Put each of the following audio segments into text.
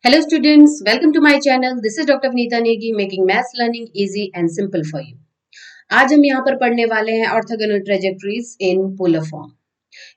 Hello students, welcome to my channel. This is Dr. Vinita Negi making maths learning easy and simple for you. आज हम यहाँ पर पढ़ने वाले हैं ऑर्थोगोनल ट्रेजेक्टरीज इन पोलर फॉर्म।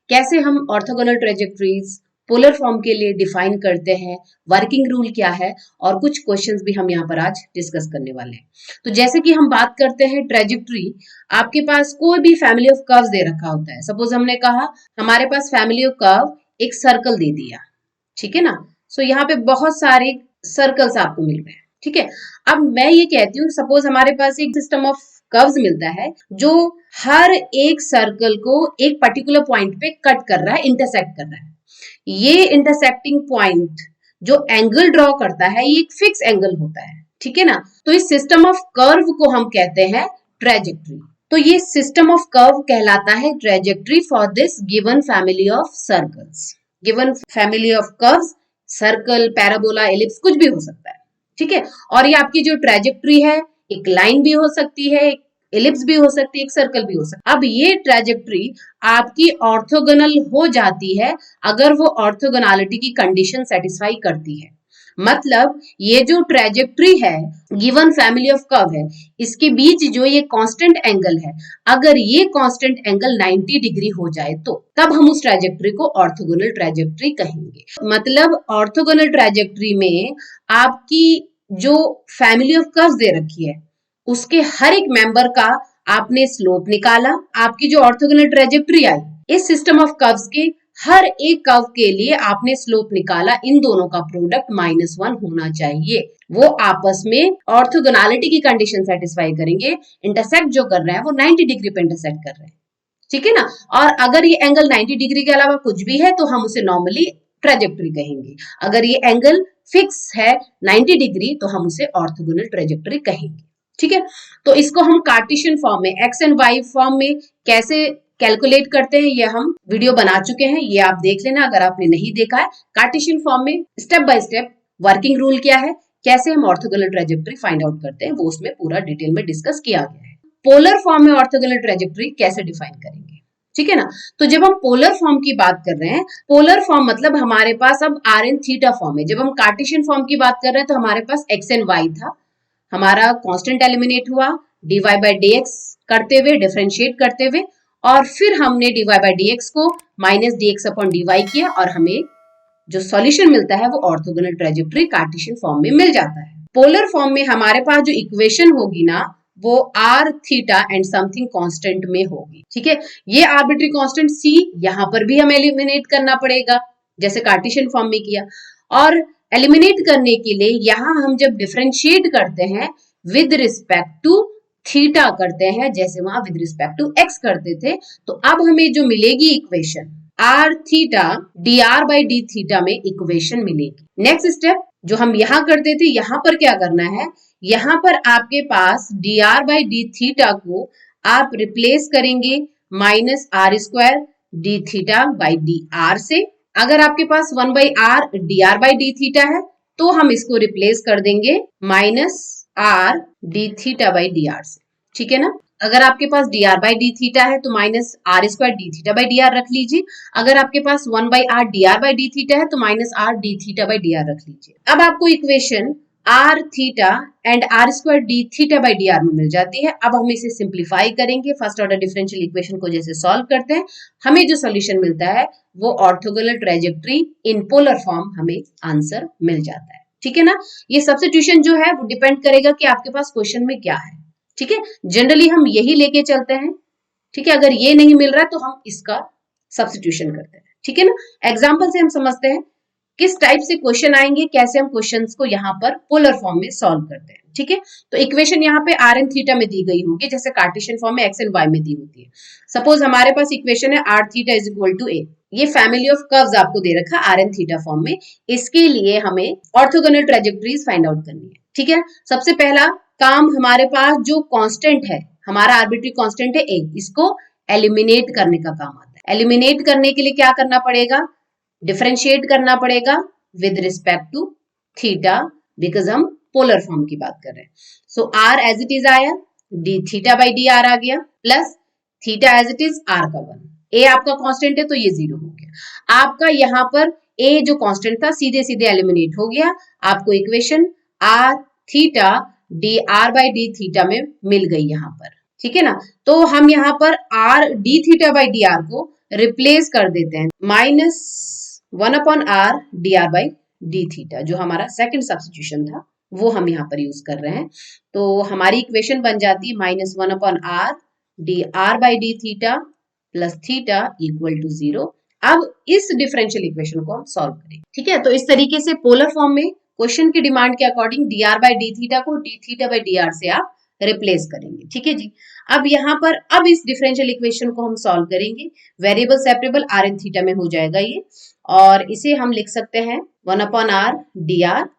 कैसे हम ऑर्थोगोनल ट्रेजेक्टरीज पोलर फॉर्म के लिए डिफाइन करते हैं, वर्किंग रूल क्या है और कुछ क्वेश्चंस भी हम यहाँ पर आज डिस्कस करने वाले हैं। तो जैसे कि हम बात करते हैं ट्रेजेक्टरी, आपके पास कोई भी फैमिली ऑफ कर्व्स दे रखा होता है। सपोज हमने कहा हमारे पास फैमिली ऑफ कर्व एक सर्कल दे दिया, ठीक है ना। सो यहाँ पे बहुत सारे सर्कल्स आपको मिल रहे हैं, ठीक है। अब मैं ये कहती हूँ सपोज हमारे पास एक सिस्टम ऑफ कर्व्स मिलता है जो हर एक सर्कल को एक पर्टिकुलर पॉइंट पे कट कर रहा है, इंटरसेक्ट कर रहा है। ये इंटरसेक्टिंग पॉइंट जो एंगल ड्रॉ करता है ये एक फिक्स एंगल होता है, ठीक है ना। तो इस सिस्टम ऑफ कर्व को हम कहते हैं ट्रेजेक्टरी। तो ये सिस्टम ऑफ कर्व कहलाता है trajectory for this given family of circles. Given family of curves, circle, parabola, ellipse कुछ भी हो सकता है, ठीक है। और ये आपकी जो ट्रेजेक्टरी है एक लाइन भी हो सकती है, एक एलिप्स भी हो सकती है, एक सर्कल भी हो सकता है। अब ये ट्रेजेक्टरी आपकी ऑर्थोगोनल हो जाती है अगर वो ऑर्थोगोनैलिटी की कंडीशन सेटिस्फाई करती है। मतलब ये जो ट्रेजेक्टरी है गिवन फैमिली ऑफ कर्व है, इसके बीच जो ये कांस्टेंट एंगल है, अगर ये कांस्टेंट एंगल 90 डिग्री हो जाए तो तब हम उस ट्रेजेक्टरी को ऑर्थोगोनल ट्रेजेक्टरी कहेंगे। मतलब ऑर्थोगोनल ट्रेजेक्टरी में आपकी जो फैमिली ऑफ कर्व्स दे रखी है उसके हर एक मेंबर का आपने स्लोप निकाला, आपकी जो ऑर्थोगोनल ट्रेजेक्टरी आई इस सिस्टम ऑफ कर्व्स के हर एक कर्व के लिए आपने स्लोप निकाला, इन दोनों का प्रोडक्ट -1 होना चाहिए। वो आपस में ऑर्थोगोनैलिटी की कंडीशन सेटिस्फाई करेंगे। इंटरसेक्ट जो कर रहे हैं वो 90 डिग्री पे इंटरसेक्ट कर रहे हैं, ठीक है ना। और अगर ये एंगल 90 डिग्री के अलावा कुछ भी है तो हम उसे नॉर्मली ट्रेजेक्टरी कहेंगे। अगर ये एंगल फिक्स है 90 डिग्री तो हम उसे ऑर्थोगोनल ट्रेजेक्टरी कहेंगे, ठीक है। तो इसको हम कार्टेशियन फॉर्म में, एक्स एंड वाई फॉर्म में कैसे कैलकुलेट करते हैं ये हम वीडियो बना चुके हैं, ये आप देख लेना अगर आपने नहीं देखा है। कार्टेशियन फॉर्म में step by step working rule क्या है, कैसे हम ऑर्थोगोनल ट्रेजेक्टरी फाइंड आउट करते हैं, वो उसमें पूरा डिटेल में डिस्कस किया गया है। पोलर फॉर्म में ऑर्थोगोनल ट्रेजेक्टरी कैसे डिफाइन करेंगे, ठीक है ना। तो जब हम पोलर फॉर्म की बात कर रहे हैं, पोलर फॉर्म मतलब हमारे पास अब आर एंड थीटा फॉर्म है। जब हम कार्टेशियन फॉर्म की बात कर रहे हैं तो हमारे पास एक्स एंड वाई था, हमारा कांस्टेंट एलिमिनेट हुआ dy बाई dx करते हुए, डिफरेंशिएट करते हुए, और फिर हमने dy बाई dx को माइनस dx अपॉन dy किया और हमें जो सॉल्यूशन मिलता है वो ऑर्थोगोनल ट्रेजेक्टरी कार्टेशियन फॉर्म में मिल जाता है। पोलर फॉर्म में हमारे पास जो इक्वेशन होगी ना वो r theta and something constant में होगी, ठीक है। ये आर्बिट्री कांस्टेंट c यहाँ पर भी हमें एलिमिनेट करना पड़ेगा जैसे कार्टेशियन फॉर्म में किया, और एलिमिनेट करने के लिए यहाँ हम जब डिफरेंशिएट करते हैं विद रिस्पेक्ट टू थीटा करते हैं, जैसे वहां विद रिस्पेक्ट टू एक्स करते थे, तो अब हमें जो मिलेगी equation r theta D R by D theta में इक्वेशन मिलेगी। नेक्स्ट स्टेप जो हम यहाँ करते थे, यहाँ पर क्या करना है, यहाँ पर आपके पास D are by D theta को आप रिप्लेस करेंगे minus R square D theta by D R से। अगर आपके पास 1 by R D R by D theta है तो हम इसको रिप्लेस कर देंगे minus R D theta by D R से, ठीक है ना। अगर आपके पास D are by D theta है तो minus R square D theta by D r रख लीजिए। अगर आपके पास 1 by R D R by D theta है तो minus R D theta by D r रख लीजिए। अब आपको equation r theta and r square D theta by D R में मिल जाती है। अब हम इसे सिंप्लीफाई करेंगे, फर्स्ट ऑर्डर डिफरेंशियल इक्वेशन को जैसे सॉल्व करते हैं हमें जो सोल्यूशन मिलता है वो ऑर्थोगोनल ट्रेजेक्टरी इन पोलर फॉर्म हमें आंसर मिल जाता है, ठीक है ना। ये सब्स्टिट्यूशन जो है वो डिपेंड करेगा कि आपके पास क्वेश्चन में क्या है, ठीक है। जनरली हम यही लेके चलते हैं, ठीक है। अगर ये नहीं मिल रहा तो हम इसका सब्स्टिट्यूशन करते हैं, ठीक है ना। एग्जाम्पल से हम समझते हैं किस टाइप से क्वेश्चन आएंगे, कैसे हम क्वेश्चंस को यहाँ पर पोलर फॉर्म में सॉल्व करते हैं, ठीक है। तो इक्वेशन यहाँ पे आर एंड थीटा में दी गई होगी जैसे कार्टेशियन फॉर्म में एक्स एंड वाई में दी होती है। सपोज हमारे पास इक्वेशन है R theta is equal to A. ये फैमिली ऑफ कर्व्स आपको दे रखा आर एंड थीटा फॉर्म में। इसके लिए हमें ऑर्थोगोनल ट्रेजेक्टरीज फाइंड आउट करनी है, ठीक है। सबसे पहला काम हमारे पास जो कांस्टेंट है, हमारा आर्बिट्री कांस्टेंट है ए, इसको एलिमिनेट करने का काम आता है। एलिमिनेट करने के लिए क्या करना पड़ेगा, डिफरेंशिएट करना पड़ेगा with respect to theta, because हम पोलर फॉर्म की बात कर रहे हैं। So R as it is आया, D theta by D R आ गया, plus theta as it is R का 1। ए आपका कांस्टेंट है तो ये 0 हो गया। आपका यहाँ पर ए जो कांस्टेंट था सीधे सीधे एलिमिनेट हो गया, आपको equation r theta D R by D theta में मिल गई यहाँ पर, ठीक है ना। तो हम यहाँ पर R D theta by D R को रिप्लेस कर देते हैं -1/r D R by D theta, जो हमारा सेकंड सब्स्टिट्यूशन था वो हम यहाँ पर यूज कर रहे हैं। तो हमारी इक्वेशन बन जाती है -1/r D R by D theta plus theta equal to 0। अब इस डिफरेंशियल इक्वेशन को हम सॉल्व करेंगे, ठीक है। तो इस तरीके से पोलर फॉर्म में क्वेश्चन की डिमांड के according D are by D theta को D theta by D R से आप रिप्लेस करेंगे, ठीक है जी। अब यहाँ पर अब इस डिफरेंशियल इक्वेशन को हम सॉल्व करेंगे, variable separable r and theta में हो जाएगा ये, और इसे हम लिख सकते हैं 1/r D R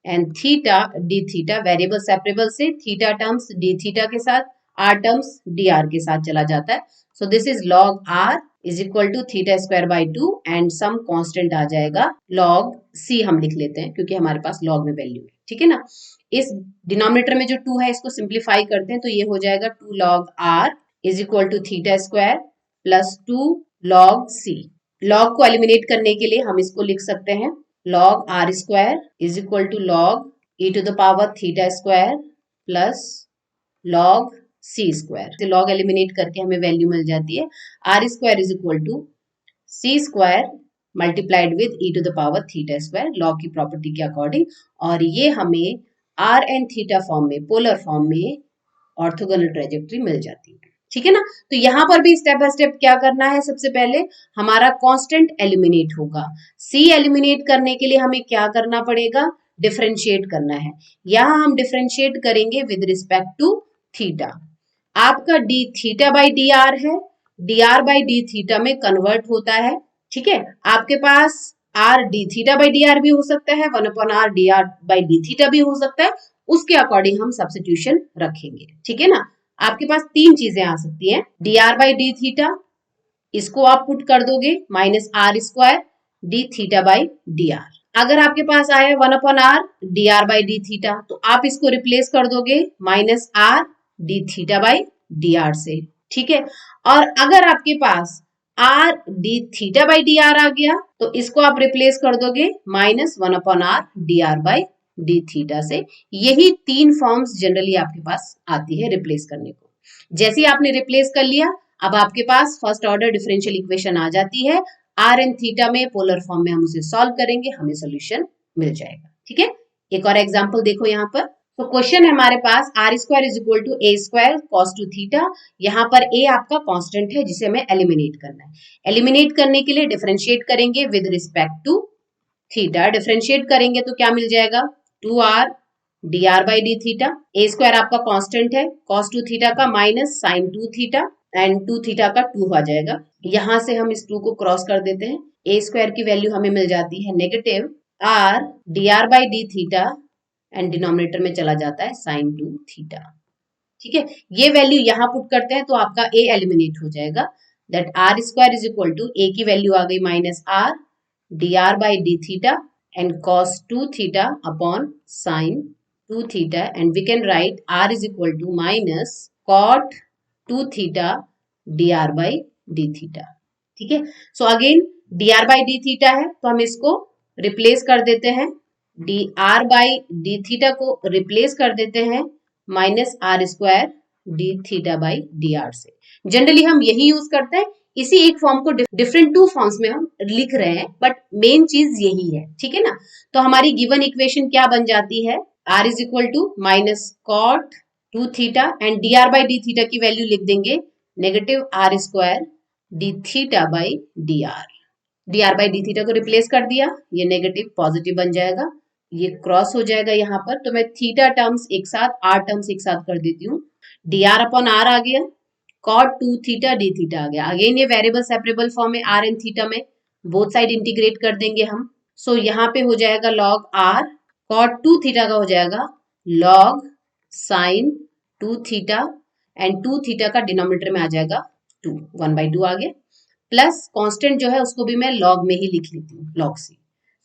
and theta d theta, variable separable से थीटा टर्म्स डी थीटा के साथ, आर टर्म्स डी आर के साथ चला जाता है। So this is log R is equal to theta square by 2 and some constant आ जाएगा लॉग सी, हम लिख लेते हैं क्योंकि हमारे पास लॉग में वैल्यू है, ठीक है ना। इस डिनोमिनेटर में जो 2 है इसको सिंप्लीफाई करते हैं तो ये हो जाएगा 2 log r is equal to theta square plus 2 log c। Log को एलिमिनेट करने के लिए हम इसको लिख सकते हैं log r square is equal to log e to the power theta square plus log c square. Log eliminate करके हमें वैल्यू मिल जाती है r square is equal to c square multiplied with e to the power theta square, log की property के according, और ये हमें आर एंड थीटा फॉर्म में, पोलर फॉर्म में ऑर्थोगोनल ट्रेजेक्टरी मिल जाती है, ठीक है ना। तो यहाँ पर भी स्टेप बाय स्टेप क्या करना है, सबसे पहले हमारा कांस्टेंट एलिमिनेट होगा। सी एलिमिनेट करने के लिए हमें क्या करना पड़ेगा, डिफरेंशिएट करना है। यहाँ हम डिफरेंशिएट करेंगे विद रिस्पेक्ट टू थीटा। आपका D theta by D R है, D are by D theta में कन्वर्ट होता है, ठीक है। आपके पास R D theta by D R भी हो सकता है, 1/r D R by D theta भी हो सकता है, उसके अकॉर्डिंग हम सब्स्टिट्यूशन रखेंगे, ठीक है ना। आपके पास 3 चीजें आ सकती हैं, D R by D theta, इसको आप पुट कर दोगे -r square D theta by D R. अगर आपके पास आया 1/r D R by D theta तो आप इसको रिप्लेस कर दोगे -r D theta by D R से, ठीक है। और अगर आपके पास R D theta by D R आ गया तो इसको आप रिप्लेस कर दोगे -1/r D R by D theta से। यही 3 फॉर्म्स जनरली आपके पास आती है रिप्लेस करने को। जैसे ही आपने रिप्लेस कर लिया, अब आपके पास फर्स्ट ऑर्डर डिफरेंशियल इक्वेशन आ जाती है, आर एंड थीटा में पोलर फॉर्म में हम उसे सॉल्व करेंगे, हमें सोल्यूशन मिल जाएगा, ठीक है। एक और एग्जांपल देखो यहाँ पर। तो क्वेश्चन है हमारे पास R square is equal to A square cos two theta. यहाँ पर ए आपका कांस्टेंट है जिसे हमें एलिमिनेट करना है। एलिमिनेट करने के लिए डिफरेंशिएट करेंगे with respect to theta. Differentiate करेंगे तो क्या मिल जाएगा, 2r d are by D theta. A square आपका कांस्टेंट है, कॉस टू थीटा का minus sine 2 theta and 2 theta का 2 आ जाएगा। यहां से हम इस 2 को क्रॉस कर देते हैं, ए स्क्वायर की वैल्यू हमें मिल जाती है negative r d are by D theta and denominator में चला जाता है साइन 2 थीटा, ठीक है। ये वैल्यू यहाँ पुट करते हैं तो आपका a एलिमिनेट हो जाएगा, that r square is equal to a की वैल्यू आ गई -r d are by D theta and cos 2 theta upon sine 2 theta, and we can write r is equal to minus cot 2 theta D R by D theta, ठीक है। So again d are by D theta है तो हम इसको replace कर देते हैं, D R by D theta को रिप्लेस कर देते हैं -r square D theta by D R से। जनरली हम यही यूज करते हैं, इसी एक फॉर्म को डिफरेंट 2 फॉर्म्स में हम लिख रहे हैं, बट मेन चीज यही है, ठीक है ना। तो हमारी गिवन इक्वेशन क्या बन जाती है, r is equal to minus cot 2 theta and d are by D theta की वैल्यू लिख देंगे negative r square D theta by D r. D R by D theta को रिप्लेस कर दिया, ये नेगेटिव पॉजिटिव बन जाएगा, ये क्रॉस हो जाएगा यहाँ पर। तो मैं थीटा टर्म्स एक साथ, आर टर्म्स एक साथ कर देती हूँ, डी आर अपॉन आर आ गया, cot 2 थीटा डी थीटा आ गया। अगेन ये वेरिएबल सेपरेबल फॉर्म में आर एंड थीटा में बोथ साइड इंटीग्रेट कर देंगे हम। सो यहाँ पे हो जाएगा log r, cot 2 थीटा का हो जाएगा log sine 2 theta and 2 theta का डिनोमिनेटर में आ जाएगा 2, 1/2 आ गया, प्लस कांस्टेंट जो है उसको भी मैं log में ही लिख लेती हूँ, log c।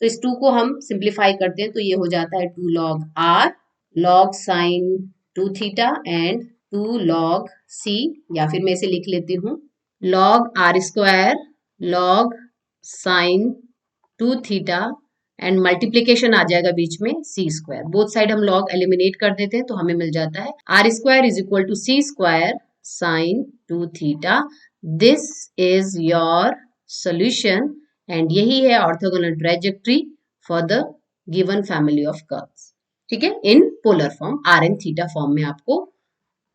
तो इस 2 को हम सिंप्लीफाई करते हैं तो ये हो जाता है 2 log r log sine 2 theta and 2 log c, या फिर मैं इसे लिख लेती हूँ log r square log sine two theta and multiplication आ जाएगा बीच में सी स्क्वायर। बोथ साइड हम लॉग एलिमिनेट कर देते हैं तो हमें मिल जाता है R square is equal to C square sine two theta. This is your solution and यही है orthogonal trajectory for the given family of curves. ठीक है, in polar form R and theta form में आपको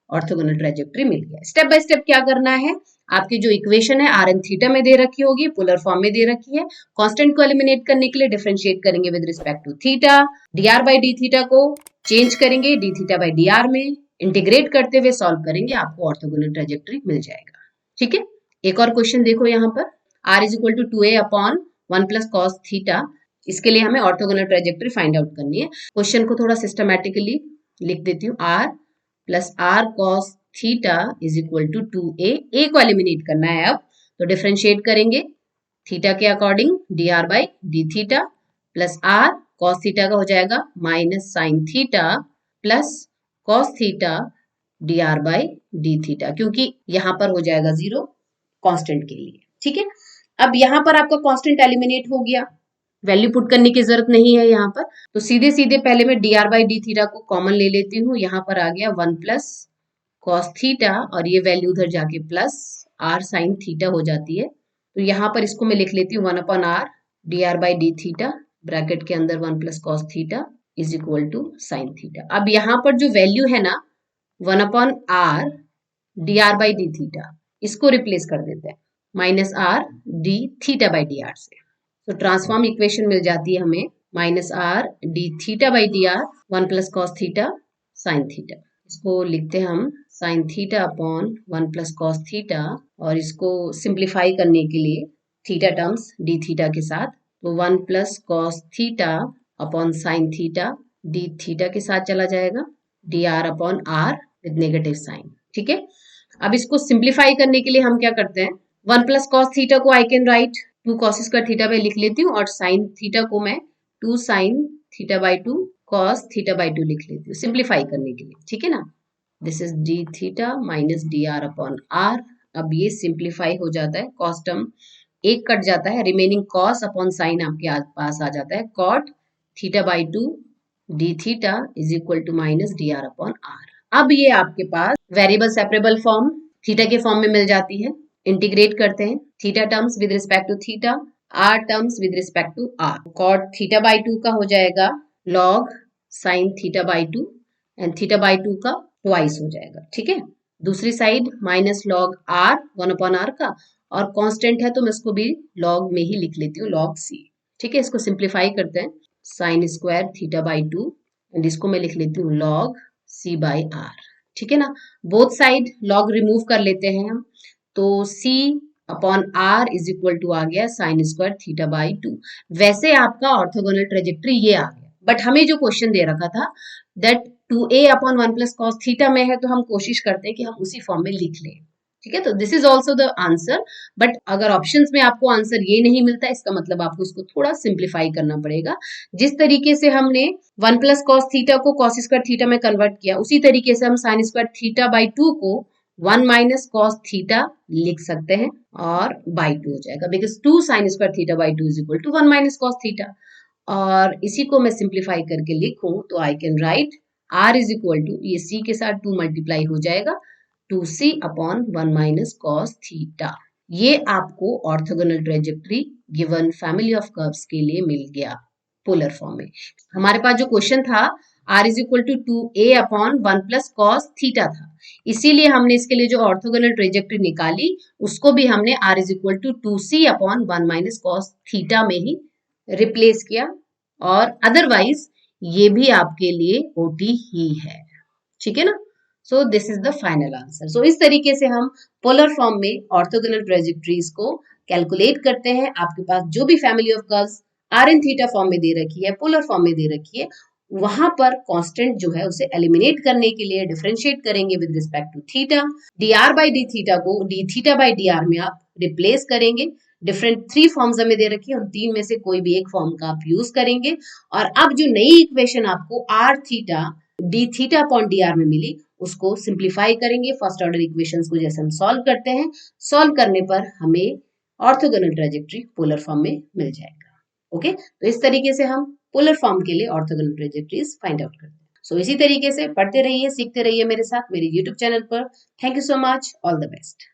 ऑर्थोगोनल ट्रेजेक्ट्री मिल गया। Step by step क्या करना है, आपकी जो इक्वेशन है आर एन थीटा में दे रखी होगी, पोलर फॉर्म में दे रखी है। कांस्टेंट को एलिमिनेट करने के लिए डिफरेंशिएट करेंगे with respect to theta, dr by D theta को चेंज करेंगे डी थीटा बाई dr में, इंटीग्रेट करते हुए सॉल्व करेंगे, आपको ऑर्थोगोनल ट्रेजेक्ट्री मिल जाएगा। ठीक है, एक और क्वेश्चन देखो यहाँ पर, r is equal to 2a upon 1 plus cos theta. इसके लिए हमें ऑर्थोगोनल ट्रेजेक्ट्री फाइंड आउट करनी है। क्वेश्चन को थोड़ा सिस्टमैटिकली लिख देती हूँ, r plus r cos theta is equal to 2a। a को एलिमिनेट करना है अब, तो डिफरेंशिएट करेंगे थीटा के according dr by D theta plus r cos theta का हो जाएगा minus sine theta plus cos theta dr by D theta, क्योंकि यहां पर हो जाएगा 0 कांस्टेंट के लिए। ठीक है, अब यहां पर आपका कांस्टेंट एलिमिनेट हो गया, वैल्यू पुट करने की जरूरत नहीं है यहाँ पर, तो सीधे सीधे पहले मैं dr बाई डी थीटा को कॉमन ले लेती हूँ। यहाँ पर आ गया 1 प्लस कॉस थीटा और ये वैल्यू उधर जाके प्लस r साइन थीटा हो जाती है। तो यहाँ पर इसको मैं लिख लेती हूँ 1 upon r dr by D theta bracket के अंदर 1 plus cos theta is equal to sine theta. अब यहाँ पर जो वैल्यू है ना 1 upon r dr by D theta, इसको रिप्लेस कर देते हैं minus r D theta by dr से। तो ट्रांसफॉर्म इक्वेशन मिल जाती है हमें minus R D theta by D r 1 plus cos theta sine theta. इसको लिखते हैं हम sine theta upon 1 plus cos theta, और इसको सिंप्लीफाई करने के लिए थीटा टर्म्स डी थीटा के साथ, तो 1 plus cos theta upon sine theta d theta के साथ चला जाएगा d r upon r with negative sine. ठीक है, अब इसको सिंप्लीफाई करने के लिए हम क्या करते हैं, 1 प्लस कॉस थीटा को आई can right 2 cos square theta by लिख लेती हूँ, और साइन थीटा को मैं 2 sign theta by 2 cos theta by 2 लिख लेती हूँ सिंप्लीफाई करने के लिए। ठीक है ना, this is d theta minus d r upon r. अब ये सिंप्लीफाई हो जाता है, कॉस टर्म एक कट जाता है, रिमेनिंग कॉस अपॉन साइन आपके पास आ जाता है cot theta by 2 d theta is equal to minus d r upon r. अब ये आपके पास वेरिएबल सेपरेबल फॉर्म थीटा के फॉर्म में मिल जाती है। इंटीग्रेट करते हैं theta terms with respect to theta, r terms with respect to r. Cot theta by 2 का हो जाएगा log sine theta by 2 and theta by 2 का ट्वाइस हो जाएगा। ठीक है, दूसरी side minus log r 1 upon r का, और कांस्टेंट है तो मैं इसको भी लॉग में ही लिख लेती हूँ लॉग सी। ठीक है, इसको सिंप्लीफाई करते हैं sign square theta by 2 and इसको मैं लिख लेती हूँ लॉग सी बाई आर। ठीक है ना, बोथ साइड लॉग रिमूव कर लेते हैं हम, तो c upon r is equal to आ गया साइन स्क्वायर थीटा बाई 2। वैसे आपका ऑर्थोगोनल ट्रेजेक्ट्री ये आ गया, बट हमें जो क्वेश्चन दे रखा था that 2a upon 1 plus cos theta में है, तो हम कोशिश करते हैं कि हम उसी फॉर्म में लिख लें। ठीक है, तो this is also the answer, but अगर ऑप्शंस में आपको आंसर ये नहीं मिलता, इसका मतलब आपको इसको थोड़ा सिंप्लीफाई करना पड़ेगा। जिस तरीके से हमने 1 प्लस कॉस थीटा को कॉस स्क्वायर थीटा में कन्वर्ट किया, उसी तरीके से हम साइन स्क्वायर थीटा बाई 2 को 1 माइनस कॉस थीटा लिख सकते हैं और बाई 2 हो जाएगा, because 2 sine square theta by 2 is equal to 1 minus cos theta. और इसी को मैं सिंप्लीफाई करके लिखूं तो I can write r is equal to, ये c के साथ 2 मल्टीप्लाई हो जाएगा 2c upon 1 minus cos theta. ये आपको orthogonal trajectory given family of curves के लिए मिल गया पोलर फॉर्म में। हमारे पास जो क्वेश्चन था r is equal to 2a upon 1 plus cos theta था, इसीलिए हमने इसके लिए जो ऑर्थोगोनल ट्रेजेक्ट्री निकाली उसको भी हमने r is equal to 2c upon 1 minus cos theta में ही रिप्लेस किया, और अदरवाइज ये भी आपके लिए ओटी ही है। ठीक है ना, so this is the final answer. So इस तरीके से हम पोलर फॉर्म में ऑर्थोगोनल ट्रेजेक्ट्रीज को कैलकुलेट करते हैं। आपके पास जो भी family of curves R in theta form में दे रखी है, पोलर फॉर्म में दे रखी है, वहां पर कांस्टेंट जो है उसे एलिमिनेट करने के लिए डिफरेंशिएट करेंगे with respect to theta. D R by D theta को D theta by D R में आप रिप्लेस करेंगे। डिफरेंट 3 फॉर्म्स हमें दे रखी है, उन 3 में से कोई भी एक फॉर्म का आप यूज करेंगे। और अब जो नई इक्वेशन आपको r theta d theta upon d are में मिली, उसको सिंप्लीफाई करेंगे फर्स्ट ऑर्डर इक्वेशंस को जैसे हम सॉल्व करते हैं। सॉल्व करने पर हमें ऑर्थोगोनल ट्रेजेक्ट्री पोलर फॉर्म में मिल जाएगा। ओके, तो इस तरीके से हम पोलर फॉर्म के लिए ऑर्थोगोनल ट्रेजेक्टरीज फाइंड आउट करते हैं। सो इसी तरीके से पढ़ते रहिए, सीखते रहिए मेरे साथ मेरे यूट्यूब चैनल पर। Thank you so much, all the best.